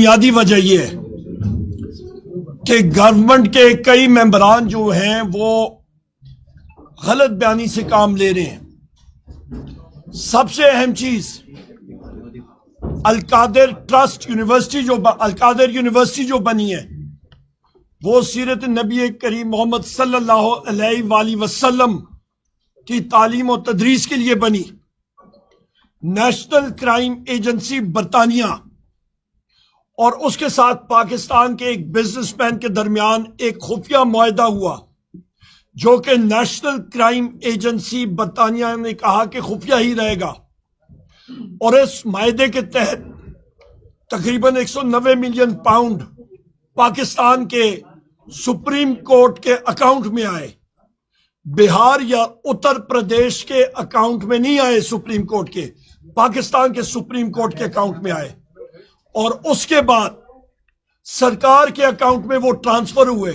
بنیادی وجہ یہ ہے کہ گورنمنٹ کے کئی ممبران جو ہیں وہ غلط بیانی سے کام لے رہے ہیں۔ سب سے اہم چیز القادر ٹرسٹ یونیورسٹی القادر یونیورسٹی جو بنی ہے وہ سیرت نبی کریم محمد صلی اللہ علیہ وآلہ وسلم کی تعلیم و تدریس کے لیے بنی۔ نیشنل کرائم ایجنسی برطانیہ اور اس کے ساتھ پاکستان کے ایک بزنس مین کے درمیان ایک خفیہ معاہدہ ہوا جو کہ نیشنل کرائم ایجنسی برطانیہ نے کہا کہ خفیہ ہی رہے گا، اور اس معاہدے کے تحت تقریباً 190 ملین پاؤنڈ پاکستان کے سپریم کورٹ کے اکاؤنٹ میں آئے۔ بہار یا اتر پردیش کے اکاؤنٹ میں نہیں آئے، سپریم کورٹ کے، پاکستان کے سپریم کورٹ کے اکاؤنٹ میں آئے، اور اس کے بعد سرکار کے اکاؤنٹ میں وہ ٹرانسفر ہوئے۔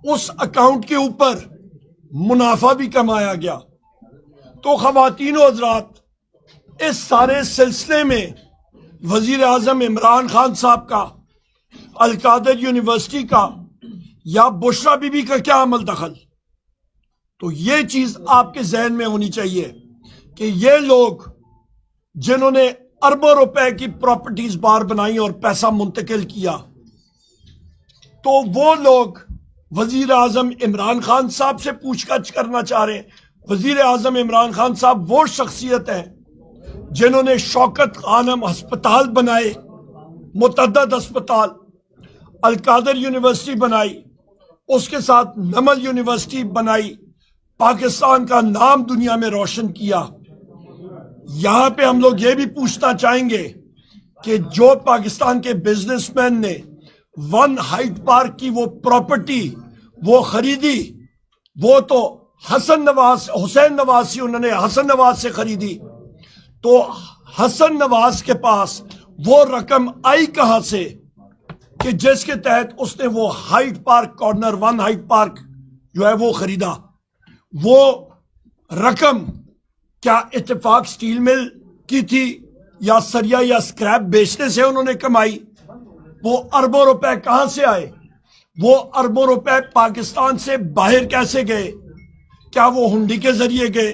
اس اکاؤنٹ کے اوپر منافع بھی کمایا گیا۔ تو خواتین و حضرات، اس سارے سلسلے میں وزیر اعظم عمران خان صاحب کا، القادر یونیورسٹی کا یا بشرا بی بی کا کیا عمل دخل؟ تو یہ چیز آپ کے ذہن میں ہونی چاہیے کہ یہ لوگ جنہوں نے اربوں روپے کی پراپرٹیز باہر بنائی اور پیسہ منتقل کیا، تو وہ لوگ وزیر اعظم عمران خان صاحب سے پوچھ گچھ کرنا چاہ رہے ہیں۔ وزیر اعظم عمران خان صاحب وہ شخصیت ہیں جنہوں نے شوکت خانم ہسپتال بنائے، متعدد ہسپتال، القادر یونیورسٹی بنائی، اس کے ساتھ نمل یونیورسٹی بنائی، پاکستان کا نام دنیا میں روشن کیا۔ یہاں پہ ہم لوگ یہ بھی پوچھنا چاہیں گے کہ جو پاکستان کے بزنس مین نے ون ہائٹ پارک کی وہ پراپرٹی وہ خریدی، وہ تو حسین نواز سے انہوں نے حسن نواز سے خریدی، تو حسن نواز کے پاس وہ رقم آئی کہاں سے کہ جس کے تحت اس نے وہ height park corner one height park جو ہے وہ خریدا؟ وہ رقم کیا اتفاق سٹیل مل کی تھی یا سریا یا سکریپ بیچنے سے انہوں نے کمائی؟ وہ اربوں روپے کہاں سے آئے؟ وہ اربوں روپے پاکستان سے باہر کیسے گئے؟ کیا وہ ہنڈی کے ذریعے گئے؟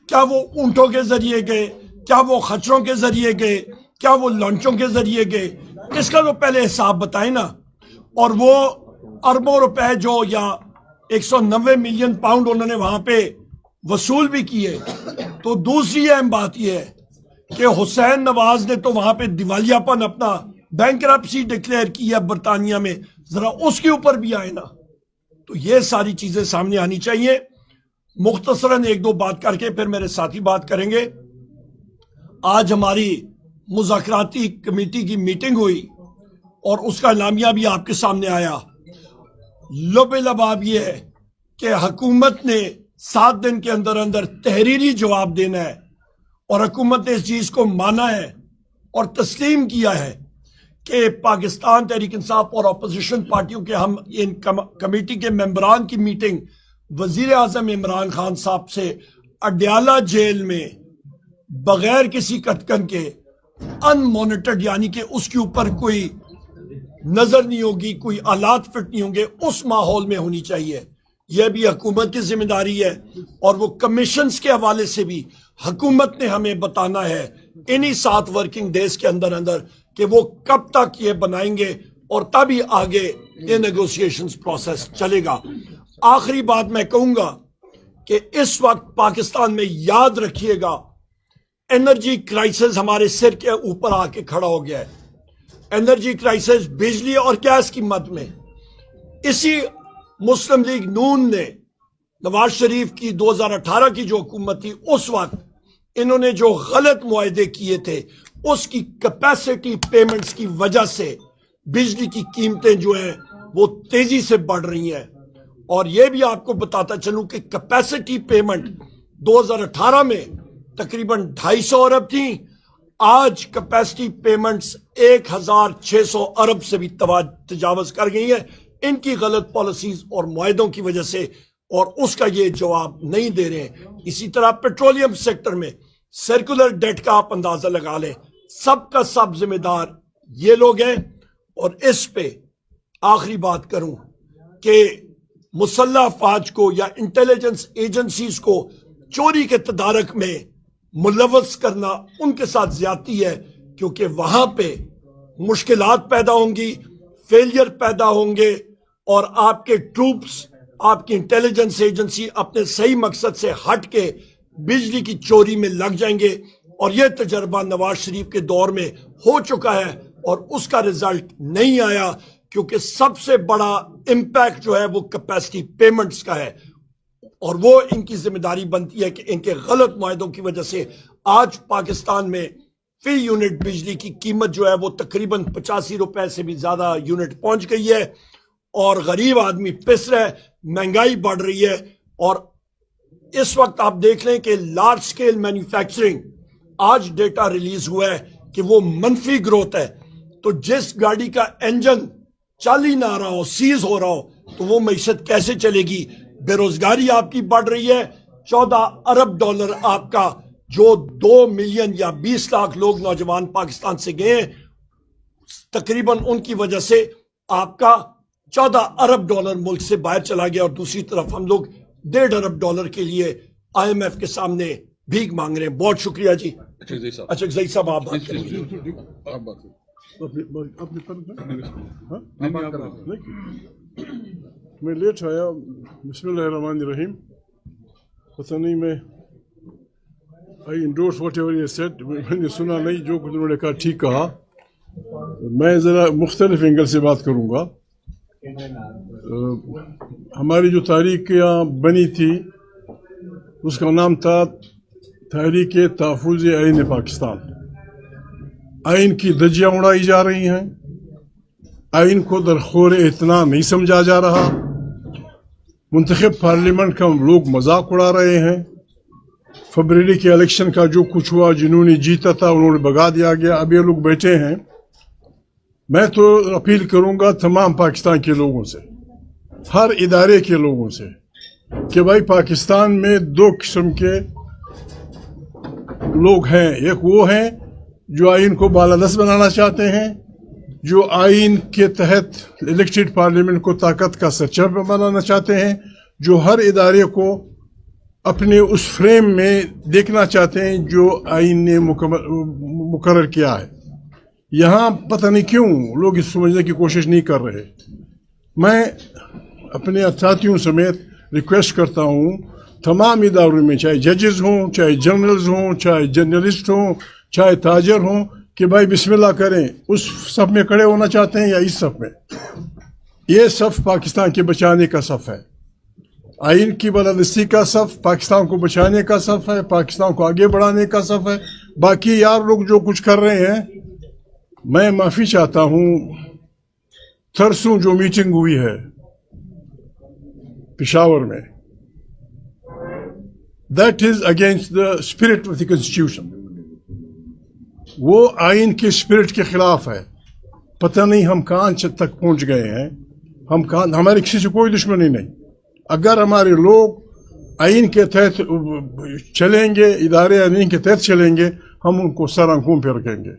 کیا وہ اونٹوں کے ذریعے گئے؟ کیا وہ خچروں کے ذریعے گئے؟ کیا وہ لانچوں کے ذریعے گئے؟ اس کا تو پہلے حساب بتائیں نا۔ اور وہ اربوں روپے جو یا 190 ملین پاؤنڈ انہوں نے وہاں پہ وصول بھی کیے۔ تو دوسری اہم بات یہ ہے کہ حسین نواز نے تو وہاں پہ دیوالیہ پن اپنا بینکرپسی ڈکلیئر کی ہے برطانیہ میں، ذرا اس کے اوپر بھی آئے نا۔ تو یہ ساری چیزیں سامنے آنی چاہیے۔ مختصراً ایک دو بات کر کے پھر میرے ساتھی بات کریں گے۔ آج ہماری مذاکراتی کمیٹی کی میٹنگ ہوئی اور اس کا اعلامیہ بھی آپ کے سامنے آیا۔ لب لباب یہ ہے کہ حکومت نے 7 دن کے اندر اندر تحریری جواب دینا ہے، اور حکومت نے اس چیز کو مانا ہے اور تسلیم کیا ہے کہ پاکستان تحریک انصاف اور اپوزیشن پارٹیوں کے ہم ان کمیٹی کے ممبران کی میٹنگ وزیر اعظم عمران خان صاحب سے اڈیالہ جیل میں بغیر کسی کٹکن کے ان مانیٹرڈ، یعنی کہ اس کے اوپر کوئی نظر نہیں ہوگی، کوئی آلات فٹ نہیں ہوں گے، اس ماحول میں ہونی چاہیے۔ یہ بھی حکومت کی ذمہ داری ہے، اور وہ کمیشنز کے حوالے سے بھی حکومت نے ہمیں بتانا ہے انہی 7 ورکنگ ڈیز کے اندر اندر کہ وہ کب تک یہ بنائیں گے، اور تبھی آگے یہ نیگوسیشنز پروسیس چلے گا۔ آخری بات میں کہوں گا کہ اس وقت پاکستان میں یاد رکھیے گا، انرجی کرائسس ہمارے سر کے اوپر آ کے کھڑا ہو گیا ہے۔ انرجی کرائسس بجلی اور گیس کی مد میں اسی مسلم لیگ نون نے نواز شریف کی 2018 کی جو حکومت تھی، اس وقت انہوں نے جو غلط معاہدے کیے تھے اس کی کیپیسٹی پیمنٹس کی وجہ سے بجلی کی قیمتیں جو ہیں وہ تیزی سے بڑھ رہی ہیں۔ اور یہ بھی آپ کو بتاتا چلوں کہ کیپیسٹی پیمنٹ 2018 میں تقریباً 250 ارب تھیں، آج کیپیسٹی پیمنٹس 1600 ارب سے بھی تجاوز کر گئی ہیں، ان کی غلط پالیسیز اور معاہدوں کی وجہ سے، اور اس کا یہ جواب نہیں دے رہے ہیں۔ اسی طرح پیٹرولیم سیکٹر میں سرکولر ڈیٹ کا آپ اندازہ لگا لیں، سب کا سب ذمہ دار یہ لوگ ہیں، اور اس پہ آخری بات کروں کہ مسلح افواج کو یا انٹیلیجنس ایجنسیز کو چوری کے تدارک میں ملوث کرنا ان کے ساتھ زیادتی ہے، کیونکہ وہاں پہ مشکلات پیدا ہوں گی، فیلئر پیدا ہوں گے، اور آپ کے ٹروپس، آپ کی انٹیلیجنس ایجنسی اپنے صحیح مقصد سے ہٹ کے بجلی کی چوری میں لگ جائیں گے. اور یہ تجربہ نواز شریف کے دور میں ہو چکا ہے اور اس کا رزلٹ نہیں آیا، کیونکہ سب سے بڑا امپیکٹ جو ہے وہ کیپیسٹی پیمنٹس کا ہے، اور وہ ان کی ذمہ داری بنتی ہے کہ ان کے غلط معاہدوں کی وجہ سے آج پاکستان میں فی یونٹ بجلی کی قیمت جو ہے وہ تقریباً 85 روپے سے بھی زیادہ یونٹ پہنچ گئی ہے، اور غریب آدمی پس رہا ہے، مہنگائی بڑھ رہی ہے. اور اس وقت آپ دیکھ لیں کہ لارج سکیل مینوفیکچرنگ، آج ڈیٹا ریلیز ہوا ہے کہ وہ منفی گروتھ ہے. تو جس گاڑی کا انجن چل ہی نہ رہا ہو، سیز ہو رہا ہو، تو وہ معیشت کیسے چلے گی؟ بے روزگاری آپ کی بڑھ رہی ہے. 14 ارب ڈالر آپ کا، جو 2 ملین یا 20 لاکھ لوگ نوجوان پاکستان سے گئے ہیں، تقریباً ان کی وجہ سے آپ کا 14 ارب ڈالر ملک سے باہر چلا گیا. اور دوسری طرف ہم لوگ 1.5 ارب ڈالر کے لیے آئی ایم ایف کے سامنے بھیک مانگ رہے ہیں. بہت شکریہ جی. اچھا زئی صاحب آپ بات کریں. میں لیٹ آیا. بسم اللہ الرحمن الرحیم. پتہ نہیں میں آئی انڈورس واٹ ایور یو سیڈ. میں نے سنا نہیں، جو کچھ انہوں نے کہا ٹھیک کہا. میں ذرا مختلف اینگل سے بات کروں گا. ہماری جو تحریک یہاں بنی تھی اس کا نام تھا تحریک تحفظ آئین پاکستان. آئین کی دھجیاں اڑائی جا رہی ہیں، آئین کو درخور اعتنا نہیں سمجھا جا رہا، منتخب پارلیمنٹ کا لوگ مذاق اڑا رہے ہیں. فبرری کے الیکشن کا جو کچھ ہوا، جنہوں نے جیتا تھا انہوں نے بھگا دیا گیا. اب یہ لوگ بیٹھے ہیں. میں تو اپیل کروں گا تمام پاکستان کے لوگوں سے، ہر ادارے کے لوگوں سے، کہ بھائی پاکستان میں 2 قسم کے لوگ ہیں. ایک وہ ہیں جو آئین کو بالادست بنانا چاہتے ہیں، جو آئین کے تحت الیکٹڈ پارلیمنٹ کو طاقت کا سچر بنانا چاہتے ہیں، جو ہر ادارے کو اپنے اس فریم میں دیکھنا چاہتے ہیں جو آئین نے مقرر کیا ہے. یہاں پتہ نہیں کیوں لوگ اس سمجھنے کی کوشش نہیں کر رہے. میں اپنے ساتھیوں سمیت ریکویسٹ کرتا ہوں تمام اداروں میں، چاہے ججز ہوں، چاہے جنرلز ہوں، چاہے جرنلسٹ ہوں، چاہے تاجر ہوں، کہ بھائی بسم اللہ کریں. اس صف میں کھڑے ہونا چاہتے ہیں یا اس صف میں؟ یہ صف پاکستان کے بچانے کا صف ہے، آئین کی بالادستی کا صف پاکستان کو بچانے کا صف ہے، پاکستان کو آگے بڑھانے کا صف ہے. باقی یار لوگ جو کچھ کر رہے ہیں، میں معافی چاہتا ہوں. تھرسوں جو میٹنگ ہوئی ہے پشاور میں، that is against the spirit of the constitution. وہ آئین کے اسپرٹ کے خلاف ہے. پتہ نہیں ہم کہاں تک پہنچ گئے ہیں. ہم کہاں، ہماری کسی سے کوئی دشمنی نہیں. اگر ہمارے لوگ آئین کے تحت چلیں گے، ادارے آئین کے تحت چلیں گے، ہم ان کو سر آنکھوں پہ رکھیں گے.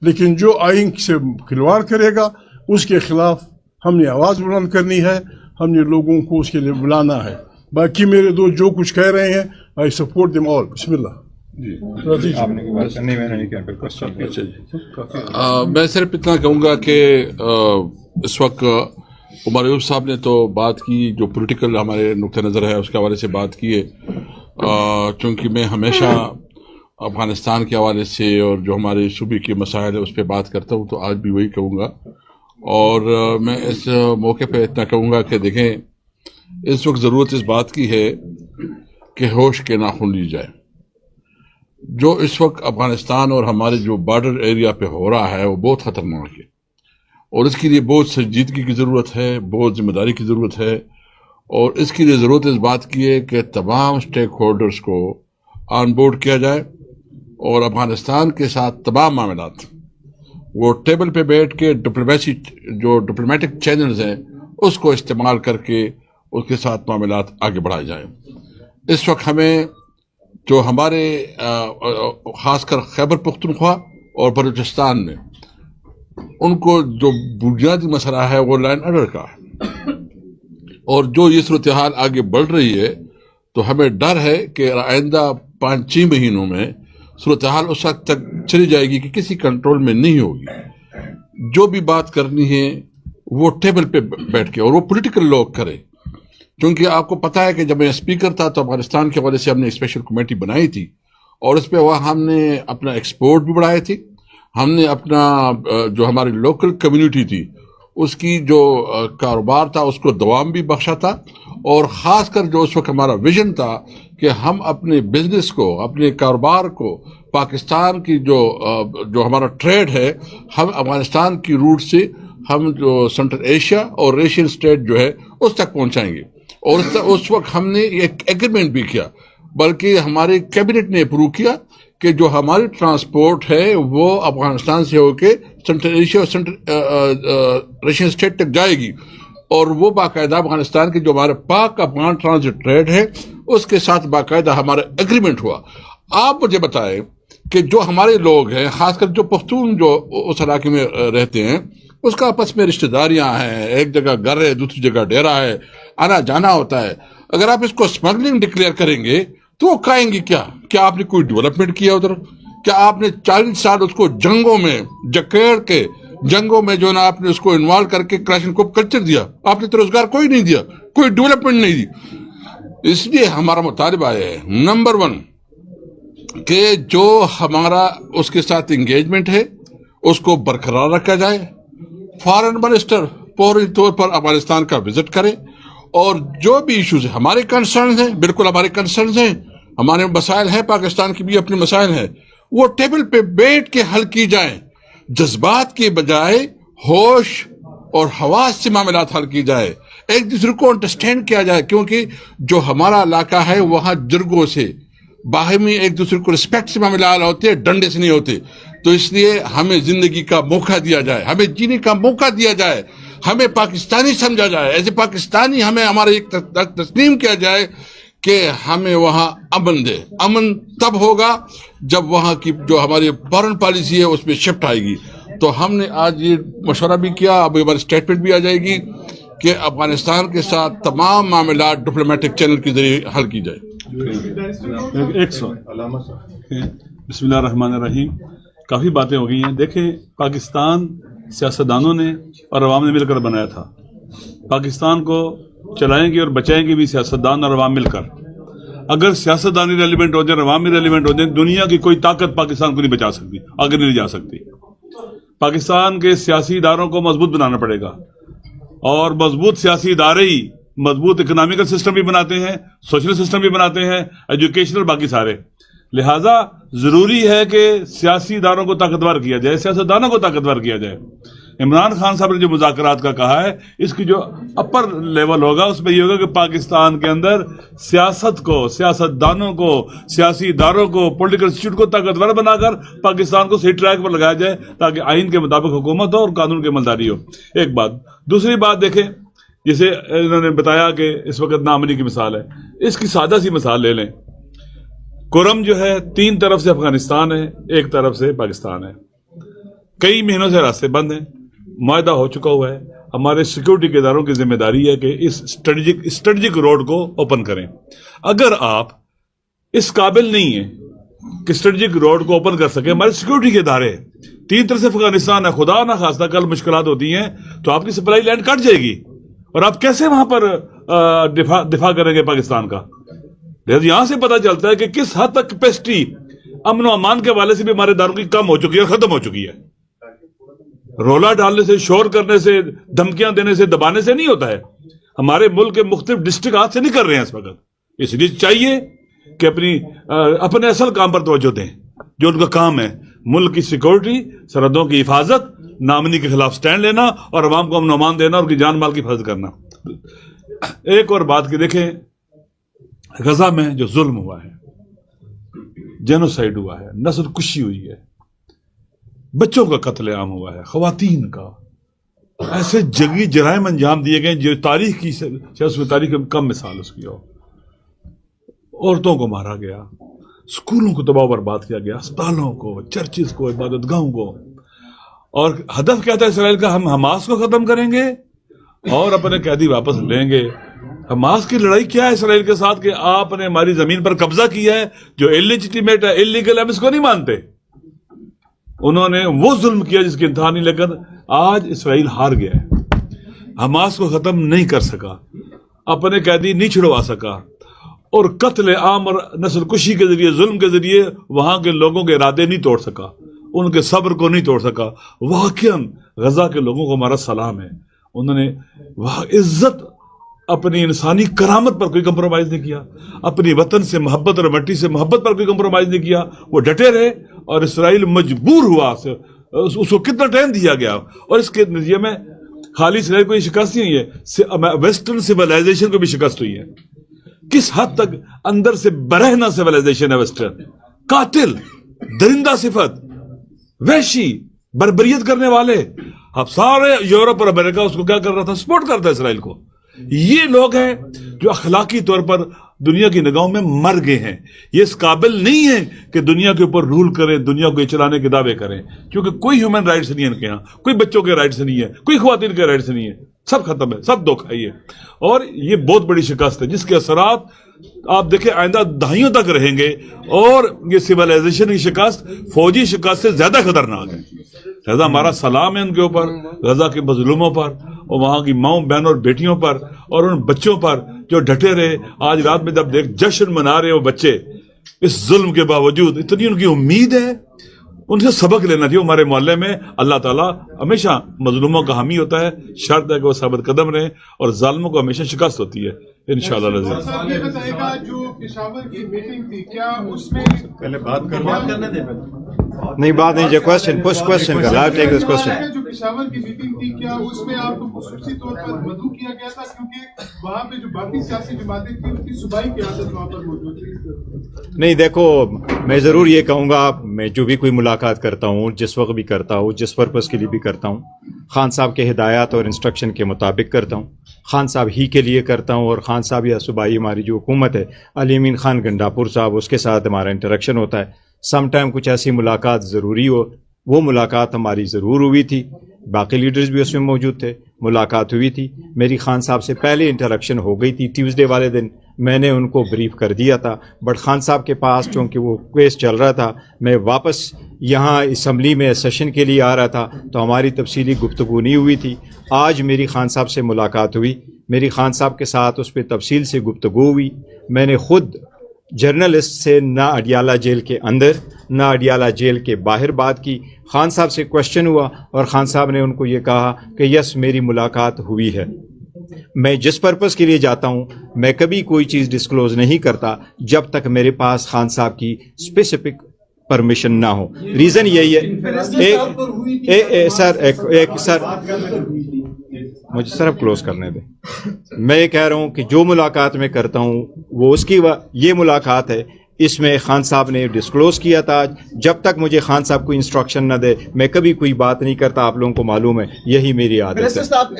لیکن جو آئین سے کھلواڑ کرے گا اس کے خلاف ہم نے آواز بلند کرنی ہے، ہم نے لوگوں کو اس کے لیے بلانا ہے. باقی میرے دوست جو کچھ کہہ رہے ہیں، آئی سپورٹ دیم آل. بسم اللہ. میں صرف اتنا کہوں گا کہ اس وقت عمر ایوب صاحب نے تو بات کی، جو پولیٹیکل ہمارے نقطہ نظر ہے اس کے حوالے سے بات کی ہے. چونکہ میں ہمیشہ افغانستان کے حوالے سے اور جو ہمارے صوبے کے مسائل ہے اس پہ بات کرتا ہوں، تو آج بھی وہی کہوں گا. اور میں اس موقع پہ اتنا کہوں گا کہ دیکھیں، اس وقت ضرورت اس بات کی ہے کہ ہوش کے ناخن لی جائے. جو اس وقت افغانستان اور ہمارے جو بارڈر ایریا پہ ہو رہا ہے وہ بہت خطرناک ہے، اور اس کے لیے بہت سنجیدگی کی ضرورت ہے، بہت ذمہ داری کی ضرورت ہے. اور اس کے لیے ضرورت اس بات کی ہے کہ تمام اسٹیک ہولڈرز کو آن بورڈ کیا جائے، اور افغانستان کے ساتھ تمام معاملات وہ ٹیبل پہ بیٹھ کے ڈپلومیٹک چینلز ہیں اس کو استعمال کر کے اس کے ساتھ معاملات آگے بڑھائے جائیں. اس وقت ہمیں جو ہمارے خاص کر خیبر پختونخوا اور بلوچستان میں ان کو جو بنیادی مسئلہ ہے وہ لائن آرڈر کا ہے، اور جو یہ صورتحال آگے بڑھ رہی ہے تو ہمیں ڈر ہے کہ آئندہ 5-6 مہینوں میں صورتحال اس وقت تک چلی جائے گی کہ کسی کنٹرول میں نہیں ہوگی. جو بھی بات کرنی ہے وہ ٹیبل پہ بیٹھ کے، اور وہ پولیٹیکل لوگ کرے، کیونکہ آپ کو پتا ہے کہ جب میں اسپیکر تھا تو افغانستان کے حوالے سے ہم نے اسپیشل کمیٹی بنائی تھی، اور اس پہ ہم نے اپنا ایکسپورٹ بھی بڑھائے تھی، ہم نے اپنا جو ہماری لوکل کمیونٹی تھی اس کی جو کاروبار تھا اس کو دوام بھی بخشا تھا، اور خاص کر جو اس وقت ہمارا ویژن تھا کہ ہم اپنے بزنس کو، اپنے کاروبار کو، پاکستان کی جو ہمارا ٹریڈ ہے، ہم افغانستان کی روٹ سے ہم جو سینٹرل ایشیا اور ایشین اسٹیٹ جو ہے اس تک پہنچائیں گے. اور اس وقت ہم نے ایک ایگریمنٹ بھی کیا، بلکہ ہمارے کیبنٹ نے اپروو کیا کہ جو ہماری ٹرانسپورٹ ہے وہ افغانستان سے ہو کے سینٹرل ایشیا اور سینٹرل ایشین اسٹیٹ تک جائے گی، اور وہ باقاعدہ افغانستان کے جو ہمارے پاک افغان ٹرانزٹ ٹریڈ ہے اس کے ساتھ باقاعدہ ہمارا ایگریمنٹ ہوا. آپ مجھے بتائیں کہ جو ہمارے لوگ ہیں، خاص کر جو پختون جو اس علاقے میں رہتے ہیں، اس کا آپس میں رشتہ داریاں ہیں، ایک جگہ گھر ہے دوسری جگہ ڈیرا ہے، آنا جانا ہوتا ہے. اگر آپ اس کو اسمگلنگ ڈکلیئر کریں گے تو وہ کہیں گے کیا آپ نے کوئی ڈیولپمنٹ کیا ادھر؟ کیا آپ نے 40 سال اس کو جنگوں میں جکیڑ کے جنگوں میں جو نا آپ نے اس کو انوالو کر کے کراشن کو کلچر دیا؟ آپ نے تو روزگار کوئی نہیں دیا، کوئی ڈیولپمنٹ نہیں دی. اس لیے ہمارا مطالبہ ہے نمبر 1 کہ جو ہمارا اس کے ساتھ انگیجمنٹ ہے اس کو برقرار رکھا جائے. فارن منسٹر فوری طور پر افغانستان کا وزٹ کرے، اور جو بھی ایشوز ہیں ہمارے کنسرنز ہیں، بالکل ہمارے کنسرنز ہیں، ہمارے مسائل ہیں، پاکستان کے بھی اپنے مسائل ہیں، وہ ٹیبل پہ بیٹھ کے حل کی جائیں. جذبات کے بجائے ہوش اور حواس سے معاملات حل کی جائے، ایک دوسرے کو انڈرسٹینڈ کیا جائے، کیونکہ جو ہمارا علاقہ ہے وہاں جرگوں سے باہمی ایک دوسرے کو رسپیکٹ سے معاملات ہوتے ہیں، ڈنڈے سے نہیں ہوتے. تو اس لیے ہمیں زندگی کا موقع دیا جائے، ہمیں جینے کا موقع دیا جائے، ہمیں پاکستانی سمجھا جائے، ایسے پاکستانی ہمیں ہمارے ایک تسلیم کیا جائے کہ ہمیں وہاں امن دے. امن تب ہوگا جب وہاں کی جو ہماری فارن پالیسی ہے اس میں شفٹ آئے گی. تو ہم نے آج یہ مشورہ بھی کیا، اب ہماری اسٹیٹمنٹ بھی آ جائے گی کہ افغانستان کے ساتھ تمام معاملات ڈپلومیٹک چینل کے ذریعے حل کی جائے. ایک سوال. بسم اللہ الرحمن الرحیم. کافی باتیں ہو گئی ہیں. دیکھیں، پاکستان سیاستدانوں نے اور عوام نے مل کر بنایا تھا. پاکستان کو چلائیں گے اور بچائیں گے بھی سیاستدان اور عوام مل کر. اگر سیاستدان ریلیونٹ ہو جائیں، عوام ریلیونٹ ہو جائیں، دنیا کی کوئی طاقت پاکستان کو نہیں بچا سکتی، آگے نہیں جا سکتی. پاکستان کے سیاسی اداروں کو مضبوط بنانا پڑے گا، اور مضبوط سیاسی ادارے ہی مضبوط اکنامیکل سسٹم بھی بناتے ہیں، سوشل سسٹم بھی بناتے ہیں، ایجوکیشنل، باقی سارے. لہٰذا ضروری ہے کہ سیاسی اداروں کو طاقتور کیا جائے، سیاستدانوں کو طاقتدانوں کیا جائے. عمران خان صاحب نے جو مذاکرات کا کہا ہے، اس کی جو اپر لیول ہوگا اس میں یہ ہوگا کہ پاکستان کے اندر سیاست کو، سیاستدانوں کو، سیاسی اداروں کو، پولیٹیکل انسٹیٹیوٹ کو طاقتور بنا کر پاکستان کو صحیح ٹریک پر لگایا جائے، تاکہ آئین کے مطابق حکومت ہو اور قانون کی عملداری ہو. ایک بات. دوسری بات دیکھیں، جسے انہوں نے بتایا کہ اس وقت نامنی کی مثال ہے، اس کی سادہ سی مثال لے لیں. کرم جو ہے 3 طرف سے افغانستان ہے، 1 طرف سے پاکستان ہے. کئی مہینوں سے راستے بند ہیں، معاہدہ ہو چکا ہوا ہے. ہمارے سیکورٹی کے اداروں کی ذمہ داری ہے کہ اس اسٹریٹجک روڈ کو اوپن کریں. اگر آپ اس قابل نہیں ہیں کہ اسٹریٹجک روڈ کو اوپن کر سکیں، ہمارے سیکورٹی کے ادارے 3 طرف سے افغانستان ہے، خدا نہ خواستہ کل مشکلات ہوتی ہیں تو آپ کی سپلائی لائن کٹ جائے گی، اور آپ کیسے وہاں پر دفاع کریں گے پاکستان کا؟ یہاں سے پتہ چلتا ہے کہ کس حد تک کیپیسٹی امن و امان کے حوالے سے بھی ہمارے اداروں کی کم ہو چکی ہے، ختم ہو چکی ہے. رولا ڈالنے سے، شور کرنے سے، دھمکیاں دینے سے، دبانے سے نہیں ہوتا ہے. ہمارے ملک کے مختلف ڈسٹرکٹ ہاتھ سے نہیں کر رہے ہیں اس وقت. اس لیے چاہیے کہ اپنے اصل کام پر توجہ دیں، جو ان کا کام ہے: ملک کی سیکورٹی، سرحدوں کی حفاظت، نامنی کے خلاف سٹینڈ لینا اور عوام کو امن و امان دینا اور ان کی جان مال کی حفاظت کرنا. ایک اور بات کہ دیکھیں، غزہ میں جو ظلم ہوا ہے، جینوسائیڈ ہوا ہے، نسل کشی ہوئی ہے، بچوں کا قتل عام ہوا ہے، خواتین کا، ایسے جنگی جرائم انجام دیے گئے جو تاریخ کی تاریخ میں کم مثال اس کی ہو. عورتوں کو مارا گیا، اسکولوں کو تباہ و برباد کیا گیا، اسپتالوں کو، چرچز کو، عبادت گاہوں کو. اور ہدف کیا تھا اسرائیل کا؟ ہم حماس کو ختم کریں گے اور اپنے قیدی واپس لیں گے. حماس کی لڑائی کیا ہے اسرائیل کے ساتھ کہ آپ نے ہماری زمین پر قبضہ کیا ہے جو انلیجیٹیمیٹ ہے, انلیگل ہے, ہم اس کو نہیں مانتے. انہوں نے وہ ظلم کیا جس کی انتہا نہیں. لیکن آج اسرائیل ہار گیا ہے, حماس کو ختم نہیں کر سکا, اپنے قیدی نہیں چھڑوا سکا, اور قتل عام اور نسل کشی کے ذریعے, ظلم کے ذریعے وہاں کے لوگوں کے ارادے نہیں توڑ سکا, ان کے صبر کو نہیں توڑ سکا. واقعاً غزہ کے لوگوں کو ہمارا سلام ہے, انہوں نے عزت, اپنی انسانی کرامت پر کوئی کمپرومائز نہیں کیا, اپنی وطن سے محبت اور مٹی سے محبت پر کوئی کمپرومائز نہیں کیا, وہ ڈٹے رہے. اور اسرائیل مجبور ہوا, اس کو کتنا ٹائم دیا گیا, اور اس کے نتیجے میں خالی اسرائیل کو یہ شکست نہیں ہوئی ہے, ویسٹرن سویلائزیشن کو بھی شکست ہوئی ہے. کس حد تک اندر سے برہنہ سویلائزیشن ہے ویسٹرن, قاتل, درندہ صفت, وحشی, بربریت کرنے والے. اب سارے یورپ اور امریکہ اس کو کیا کر رہا تھا؟ سپورٹ کرتا ہے اسرائیل کو. یہ لوگ ہیں جو اخلاقی طور پر دنیا کی نگاہوں میں مر گئے ہیں. یہ اس قابل نہیں ہے کہ دنیا کے اوپر رول کریں, دنیا کو چلانے کے دعوے کریں, کیونکہ کوئی ہیومن رائٹس نہیں ہے ان کے ہاں, کوئی بچوں کے رائٹس نہیں ہے, کوئی خواتین کے رائٹس نہیں ہے, سب ختم ہے, سب دھوکہ ہے. اور یہ بہت بڑی شکست ہے جس کے اثرات آپ دیکھیں آئندہ دہائیوں تک رہیں گے. اور یہ سویلائزیشن کی شکست فوجی شکست سے زیادہ خطرناک ہے. لہذا ہمارا سلام ہے ان کے اوپر, غزہ کے مظلوموں پر, اور وہاں کی ماؤں بہنوں اور بیٹیوں پر, اور ان بچوں پر جو ڈٹے رہے. آج رات میں جب جشن منا رہے وہ بچے, اس ظلم کے باوجود اتنی ان کی امید ہے, ان سے سبق لینا چاہیے. ہمارے محلے میں اللہ تعالیٰ ہمیشہ مظلوموں کا حامی ہوتا ہے, شرط ہے کہ وہ ثابت قدم رہیں, اور ظالموں کو ہمیشہ شکست ہوتی ہے انشاءاللہ العزیز. یہ بتائے گا جو پشاور کی میٹنگ تھی, کیا اس میں پہلے بات کرنے دیں. نہیں بات نہیں, جو کوشچن پوسٹ کوشچن کر رہا ہے, ٹیک دس کوشچن. جو پشاور کی میٹنگ تھی, کیا اس میں آپ کو خصوصی طور پر مدعو کیا گیا تھا؟ کیونکہ وہاں پہ جو باقی سیاسی جماعتیں تھیں ان کی صوبائی قیادت وہاں پر موجود تھی. نہیں دیکھو, میں ضرور یہ کہوں گا, میں جو بھی کوئی ملاقات کرتا ہوں, جس وقت بھی کرتا ہوں, جس پرپز کے لیے بھی کرتا ہوں, خان صاحب کے ہدایات اور انسٹرکشن کے مطابق کرتا ہوں. خان صاحب ہی کے لیے کرتا ہوں, اور خان صاحب یا صوبائی ہماری جو حکومت ہے, علی امین خان گنڈاپور صاحب, اس کے ساتھ ہمارا انٹریکشن ہوتا ہے. سم ٹائم کچھ ایسی ملاقات ضروری ہو, وہ ملاقات ہماری ضرور ہوئی تھی. باقی لیڈرز بھی اس میں موجود تھے, ملاقات ہوئی تھی. میری خان صاحب سے پہلے انٹریکشن ہو گئی تھی ٹیوزڈے والے دن, میں نے ان کو بریف کر دیا تھا. بٹ خان صاحب کے پاس چونکہ وہ کیس چل رہا تھا, میں واپس یہاں اسمبلی میں سیشن کے لیے آ رہا تھا, تو ہماری تفصیلی گفتگو نہیں ہوئی تھی. آج میری خان صاحب سے ملاقات ہوئی, میری خان صاحب کے ساتھ اس پہ تفصیل سے گفتگو ہوئی. میں نے خود جرنلسٹ سے نہ اڈیالہ جیل کے اندر نہ اڈیالہ جیل کے باہر بات کی. خان صاحب سے کوشچن ہوا, اور خان صاحب نے ان کو یہ کہا کہ یس میری ملاقات ہوئی ہے. میں جس پرپز کے لیے جاتا ہوں, میں کبھی کوئی چیز ڈسکلوز نہیں کرتا جب تک میرے پاس خان صاحب کی اسپیسیفک پرمیشن نہ ہو. ریزن یہی ہے, سر مجھے صرف کلوز کرنے دیں. میں یہ کہہ رہا ہوں کہ جو ملاقات میں کرتا ہوں وہ اس کی یہ ملاقات ہے, اس میں خان صاحب نے ڈسکلوز کیا تھا. جب تک مجھے خان صاحب کوئی انسٹرکشن نہ دے میں کبھی کوئی بات نہیں کرتا, آپ لوگوں کو معلوم ہے, یہی میری عادت ہے.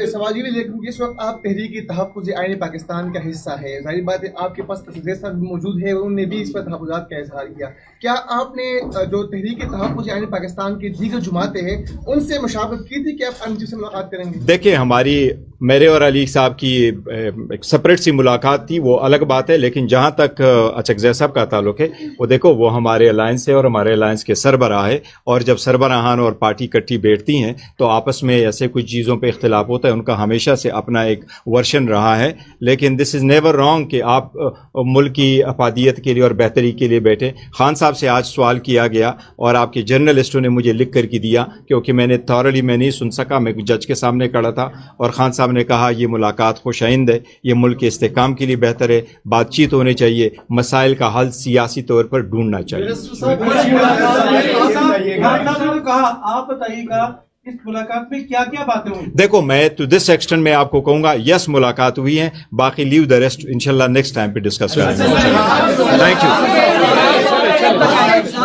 سماجی بھی لیکن اس وقت آپ تحریک تحفظ آئین پاکستان کا حصہ ہے, ظاہر بات ہے آپ کے پاس صاحب موجود ہے, انہوں نے بھی اس پر تحفظات کا اظہار کیا. کیا آپ نے جو تحریک تحفظ آئین پاکستان کی دیگر جماعتیں ہیں ان سے مشاورت کی تھی کہ آپ ان سے ملاقات کریں گے؟ دیکھیں, ہماری میرے اور علی صاحب کی ایک سپریٹ سی ملاقات تھی, وہ الگ بات ہے. لیکن جہاں تک اچکزئی صاحب کا تعلق ہے, وہ دیکھو وہ ہمارے الائنس ہے اور ہمارے الائنس کے سربراہ ہے, اور جب سربراہان اور پارٹی کٹھی بیٹھتی ہیں تو آپس میں ایسے کچھ چیزوں پہ اختلاف ہوتا ہے. ان کا ہمیشہ سے اپنا ایک ورشن رہا ہے, لیکن دس از نیور رانگ کہ آپ ملک کی افادیت کے لیے اور بہتری کے لیے بیٹھے. خان صاحب سے آج سوال کیا گیا اور آپ کے جرنلسٹوں نے مجھے لکھ کر کے دیا, کیونکہ میں نے تھورلی میں نہیں سن سکا, میں جج کے سامنے کھڑا تھا, اور خان صاحب نے کہا یہ ملاقات خوش آئند ہے, یہ ملک کے استحکام کے لیے بہتر ہے, بات چیت ہونے چاہیے, مسائل کا حل سیاسی طور پر ڈھونڈنا چاہیے. آپ بتائیے گا اس ملاقات میں کیا کیا باتیں ہوئی؟ دیکھو, میں ٹو دس ایکسٹینٹ میں آپ کو کہوں گا یس ملاقات ہوئی ہے, باقی لیو دا ریسٹ انشاءاللہ نیکسٹ ٹائم پہ ڈسکس کریں گے. Thank you.